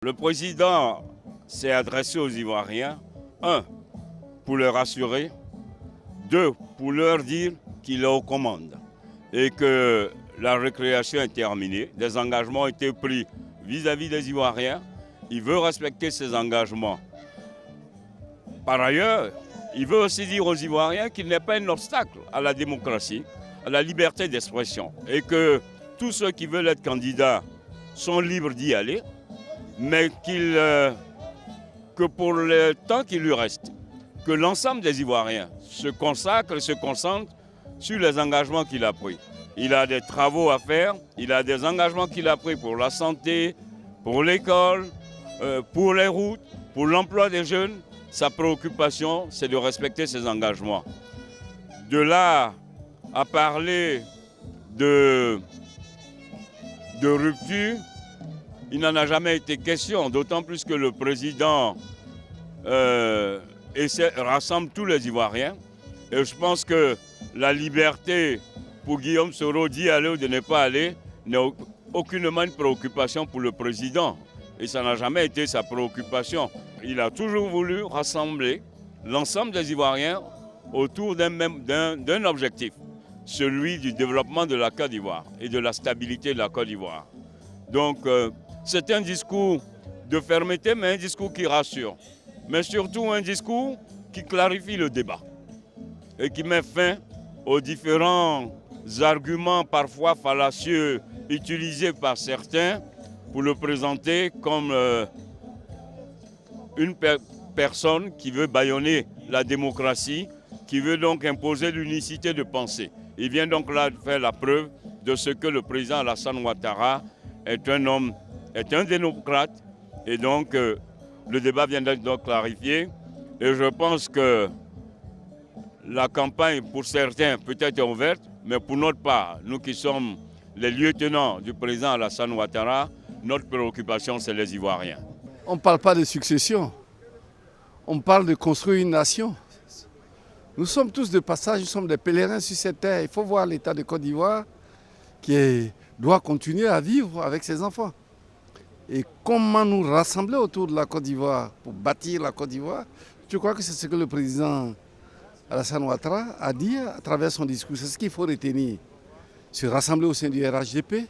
Le président s'est adressé aux Ivoiriens, un, pour les rassurer, deux, pour leur dire qu'il est aux commandes et que la récréation est terminée, des engagements ont été pris vis-à-vis des Ivoiriens, il veut respecter ces engagements. Par ailleurs, il veut aussi dire aux Ivoiriens qu'il n'est pas un obstacle à la démocratie, à la liberté d'expression et que tous ceux qui veulent être candidats sont libres d'y aller, mais que pour le temps qui lui reste, que l'ensemble des Ivoiriens se consacrent et se concentrent sur les engagements qu'il a pris. Il a des travaux à faire, il a des engagements qu'il a pris pour la santé, pour l'école, pour les routes, pour l'emploi des jeunes. Sa préoccupation, c'est de respecter ses engagements. De là à parler de rupture, il n'en a jamais été question, d'autant plus que le président rassemble tous les Ivoiriens. Et je pense que la liberté pour Guillaume Soro d'y aller ou de ne pas aller n'est aucunement une préoccupation pour le président. Et ça n'a jamais été sa préoccupation. Il a toujours voulu rassembler l'ensemble des Ivoiriens autour d'un objectif, celui du développement de la Côte d'Ivoire et de la stabilité de la Côte d'Ivoire. Donc, c'est un discours de fermeté, mais un discours qui rassure. Mais surtout un discours qui clarifie le débat et qui met fin aux différents arguments parfois fallacieux utilisés par certains pour le présenter comme une personne qui veut bâillonner la démocratie, qui veut donc imposer l'unicité de pensée. Il vient donc là faire la preuve de ce que le président Alassane Ouattara est un démocrate et donc le débat vient d'être donc clarifié et je pense que la campagne pour certains peut-être est ouverte, mais pour notre part, nous qui sommes les lieutenants du président Alassane Ouattara, notre préoccupation c'est les Ivoiriens. On ne parle pas de succession, on parle de construire une nation. Nous sommes tous de passage, nous sommes des pèlerins sur cette terre. Il faut voir l'état de Côte d'Ivoire qui doit continuer à vivre avec ses enfants. Et comment nous rassembler autour de la Côte d'Ivoire pour bâtir la Côte d'Ivoire, je crois que c'est ce que le président Alassane Ouattara a dit à travers son discours. C'est ce qu'il faut retenir. Se rassembler au sein du RHDP,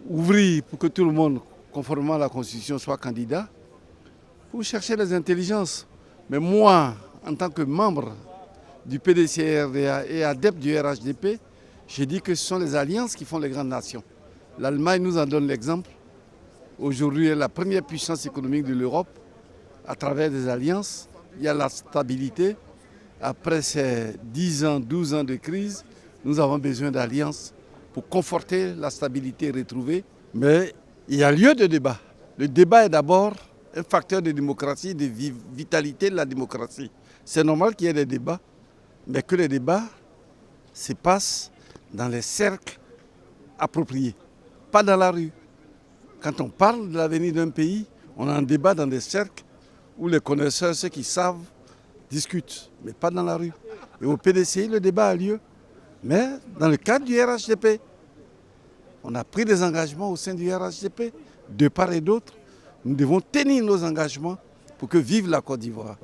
ouvrir pour que tout le monde, conformément à la Constitution, soit candidat, pour chercher les intelligences. Mais moi, en tant que membre du PDCRDA et adepte du RHDP, j'ai dit que ce sont les alliances qui font les grandes nations. L'Allemagne nous en donne l'exemple. Aujourd'hui, elle est la première puissance économique de l'Europe. À travers des alliances, il y a la stabilité. Après ces 10 ans, 12 ans de crise, nous avons besoin d'alliances pour conforter la stabilité retrouvée. Mais il y a lieu de débat. Le débat est d'abord un facteur de démocratie, de vitalité de la démocratie. C'est normal qu'il y ait des débats, mais que les débats se passent dans les cercles appropriés, pas dans la rue. Quand on parle de l'avenir d'un pays, on a un débat dans des cercles où les connaisseurs, ceux qui savent, discutent, mais pas dans la rue. Et au PDCI, le débat a lieu, mais dans le cadre du RHDP. On a pris des engagements au sein du RHDP, de part et d'autre. Nous devons tenir nos engagements pour que vive la Côte d'Ivoire.